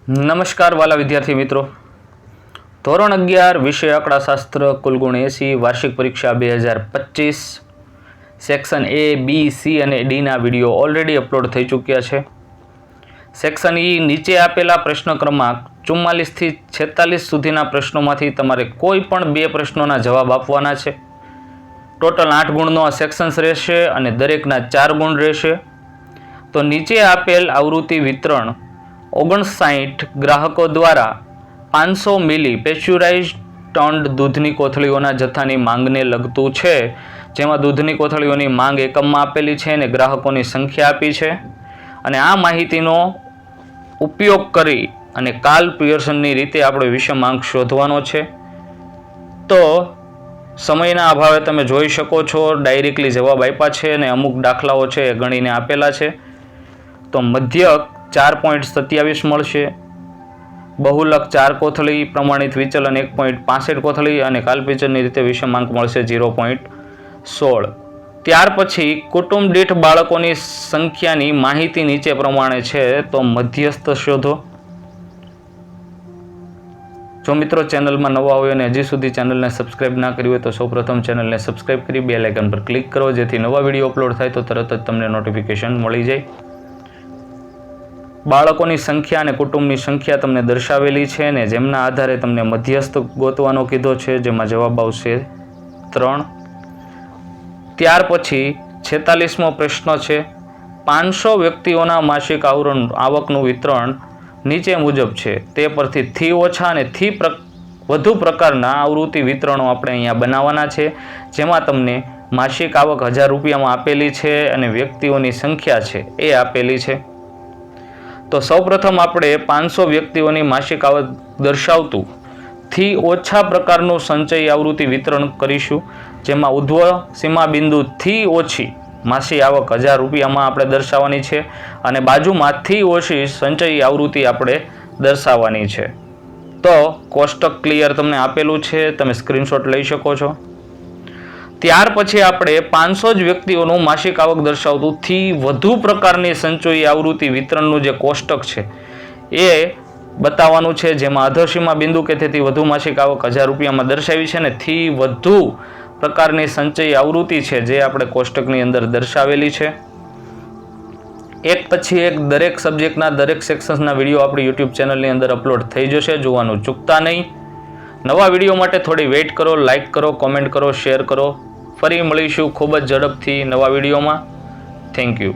નમસ્કાર વાલા વિદ્યાર્થી મિત્રો, ધોરણ 11 વિષય આંકડાશાસ્ત્ર, કુલ ગુણ 80, વાર્ષિક પરીક્ષા 2025, સેક્શન એ, બી, સી અને ડીના વિડીયો ઓલરેડી અપલોડ થઈ ચૂક્યા છે. સેક્શન ઈ નીચે આપેલા પ્રશ્ન ક્રમાંક 44 થી 46 સુધીના પ્રશ્નોમાંથી તમારે કોઈ પણ 2 પ્રશ્નોના જવાબ આપવાના છે. ટોટલ 8 ગુણનો આ સેક્શન્સ રહેશે અને દરેકના 4 ગુણ રહેશે. તો નીચે આપેલ આવૃત્તિ વિતરણ 59 ગ્રાહકો દ્વારા 500 મિલી પેસ્ચ્યુરાઇઝ્ડ ટન્ડ દૂધની કોથળીઓના જથ્થાની માંગને લગતું છે, જેમાં દૂધની કોથળીઓની માંગ એકમમાં આપેલી છે અને ગ્રાહકોની સંખ્યા આપી છે. અને આ માહિતીનો ઉપયોગ કરી અને કાર્લ પિયર્સનની રીતે આપણે વિષમાંક શોધવાનો છે. તો સમયના અભાવે તમે જોઈ શકો છો, ડાયરેક્ટલી જવાબ આપ્યા છે અને અમુક દાખલાઓ છે એ ગણીને આપેલા છે. તો મધ્યક 4.27 મળશે, બહુલક 4 કોથળી, પ્રમાણિત વિચલન 1.65 કોથળી અને કાલ્પનિકની રીતે વિષમાંક મળશે 0.16. ત્યાર પછી કુટુંબ દીઠ બાળકોની સંખ્યાની માહિતી નીચે પ્રમાણે છે. તો મધ્યસ્થ શોધો. જો મિત્રો ચેનલમાં નવા હોય અને હજી સુધી ચેનલને સબસ્ક્રાઇબ ના કરી હોય તો સૌપ્રથમ ચેનલને સબસ્ક્રાઇબ કરી બેલ આઇકન પર ક્લિક કરો, જેથી નવા વિડીયો અપલોડ થાય તો તરત જ તમને નોટિફિકેશન મળી જાય. બાળકોની સંખ્યા અને કુટુંબની સંખ્યા તમને દર્શાવેલી છે અને જેમના આધારે તમને મધ્યસ્થ ગોતવાનો કીધો છે, જેમાં જવાબ આવશે 3. ત્યાર પછી 46મો પ્રશ્ન છે. 500 વ્યક્તિઓના માસિક આવકનું વિતરણ નીચે મુજબ છે. તે પરથી થી ઓછા અને થી વધુ પ્રકારના આવૃત્તિ વિતરણો આપણે અહીંયા બનાવવાના છે, જેમાં તમને માસિક આવક 1000 રૂપિયામાં આપેલી છે અને વ્યક્તિઓની સંખ્યા છે એ આપેલી છે. તો સૌપ્રથમ આપણે 500 વ્યક્તિઓની માસિક આવક દર્શાવતું થી ઓછા પ્રકારનું સંચય આવૃત્તિ વિતરણ કરીશું, જેમાં ઉધ્વ સીમા બિંદુથી ઓછી માસિક આવક 1000 રૂપિયામાં આપણે દર્શાવવાની છે અને બાજુમાં થી ઓછી સંચય આવૃત્તિ આપણે દર્શાવવાની છે. તો કોષ્ટક ક્લિયર તમને આપેલું છે, તમે સ્ક્રીનશોટ લઈ શકો છો. ત્યાર પછી આપણે 500 જ વ્યક્તિઓનું માસિક આવક દર્શાવતું થી વધુ પ્રકારની સંચયી આવૃત્તિ વિતરણનું જે કોષ્ટક છે એ બતાવવાનું છે, જેમાં અધોસીમા બિંદુ કે તેથી વધુ માસિક આવક 1000 રૂપિયામાં દર્શાવી છે અને થી વધુ પ્રકારની સંચયી આવૃત્તિ છે જે આપણે કોષ્ટકની અંદર દર્શાવેલી છે. એક પછી એક દરેક સબ્જેક્ટના દરેક સેક્શન્સના વિડીયો આપણી યુટ્યુબ ચેનલની અંદર અપલોડ થઈ જશે, જોવાનું ચૂકતા નહીં. નવા વિડીયો માટે થોડી વેઇટ કરો, લાઇક કરો, કોમેન્ટ કરો, શેર કરો. ફરી મળીશું ખૂબ જ ઝડપથી નવા વિડીયોમાં. Thank you.